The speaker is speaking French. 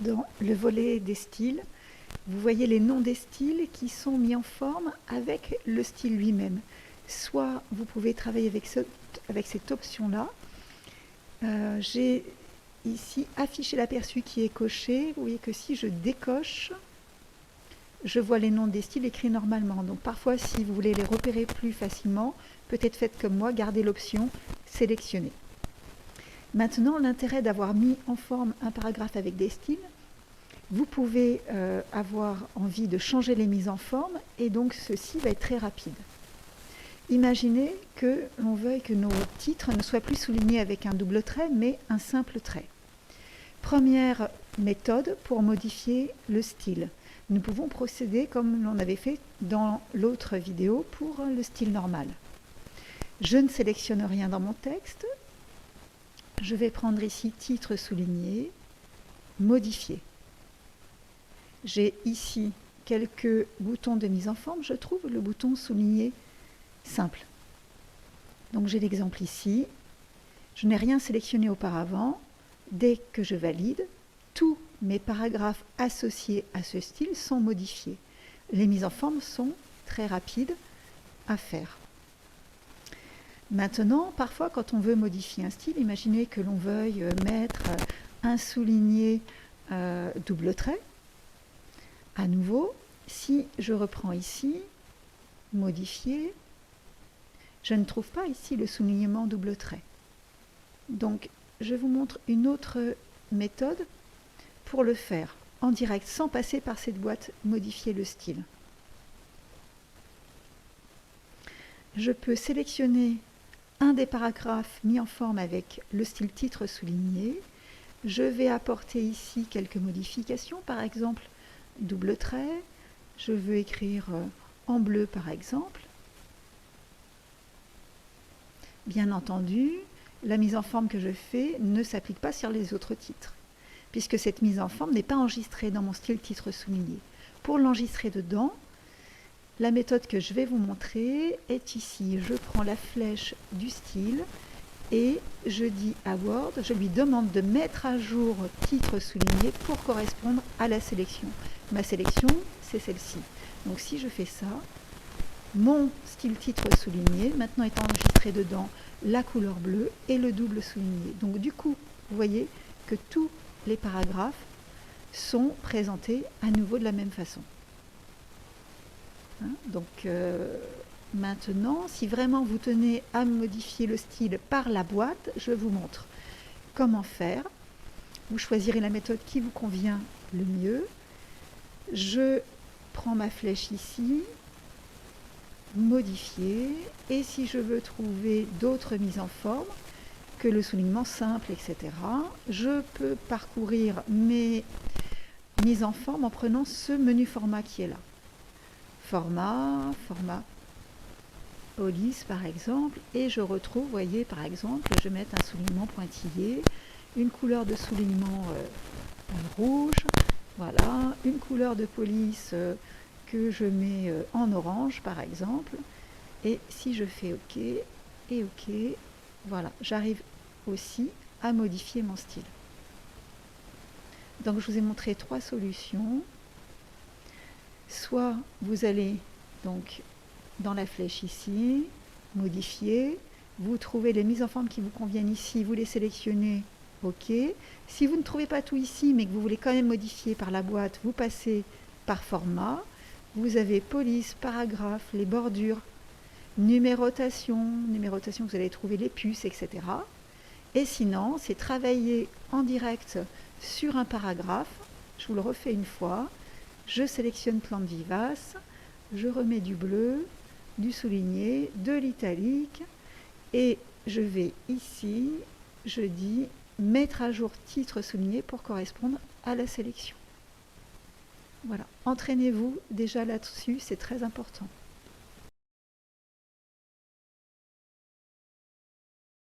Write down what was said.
Dans le volet des styles, vous voyez les noms des styles qui sont mis en forme avec le style lui-même. Soit vous pouvez travailler avec cette option-là. J'ai ici affiché l'aperçu qui est coché. Vous voyez que si je décoche, je vois les noms des styles écrits normalement. Donc parfois, si vous voulez les repérer plus facilement, peut-être faites comme moi, gardez l'option sélectionner. Maintenant, l'intérêt d'avoir mis en forme un paragraphe avec des styles, vous pouvez avoir envie de changer les mises en forme et donc ceci va être très rapide. Imaginez que l'on veuille que nos titres ne soient plus soulignés avec un double trait mais un simple trait. Première méthode pour modifier le style. Nous pouvons procéder comme l'on avait fait dans l'autre vidéo pour le style normal. Je ne sélectionne rien dans mon texte. Je vais prendre ici titre souligné, modifier. J'ai ici quelques boutons de mise en forme. Je trouve le bouton souligné simple. Donc j'ai l'exemple ici. Je n'ai rien sélectionné auparavant. Dès que je valide, tous mes paragraphes associés à ce style sont modifiés. Les mises en forme sont très rapides à faire. Maintenant, parfois, quand on veut modifier un style, imaginez que l'on veuille mettre un souligné double trait. À nouveau, si je reprends ici, modifier, je ne trouve pas ici le soulignement double trait. Donc, je vous montre une autre méthode pour le faire en direct, sans passer par cette boîte modifier le style. Je peux sélectionner un des paragraphes mis en forme avec le style titre souligné. Je vais apporter ici quelques modifications, par exemple double trait. Je veux écrire en bleu par exemple. Bien entendu, la mise en forme que je fais ne s'applique pas sur les autres titres, puisque cette mise en forme n'est pas enregistrée dans mon style titre souligné. Pour l'enregistrer dedans, la méthode que je vais vous montrer est ici. Je prends la flèche du style et je dis à Word, je lui demande de mettre à jour titre souligné pour correspondre à la sélection. Ma sélection, c'est celle-ci. Donc si je fais ça, mon style titre souligné, maintenant est enregistré dedans la couleur bleue et le double souligné. Donc du coup, vous voyez que tous les paragraphes sont présentés à nouveau de la même façon. Donc maintenant, si vraiment vous tenez à modifier le style par la boîte, je vous montre comment faire. Vous choisirez la méthode qui vous convient le mieux. Je prends ma flèche ici, modifier, et si je veux trouver d'autres mises en forme que le soulignement simple, etc., je peux parcourir mes mises en forme en prenant ce menu format qui est là. Format police par exemple, et je retrouve, vous voyez par exemple, je vais mettre un soulignement pointillé, une couleur de soulignement rouge, voilà, une couleur de police que je mets en orange par exemple, et si je fais OK et OK, voilà, j'arrive aussi à modifier mon style. Donc je vous ai montré 3 solutions. Soit vous allez donc dans la flèche ici, modifier, vous trouvez les mises en forme qui vous conviennent ici, vous les sélectionnez, OK. Si vous ne trouvez pas tout ici, mais que vous voulez quand même modifier par la boîte, vous passez par format, vous avez police, paragraphe, les bordures, numérotation, vous allez trouver les puces, etc. Et sinon, c'est travailler en direct sur un paragraphe, je vous le refais une fois. Je sélectionne plante vivace, je remets du bleu, du souligné, de l'italique et je vais ici, je dis mettre à jour titre souligné pour correspondre à la sélection. Voilà, entraînez-vous déjà là-dessus, c'est très important.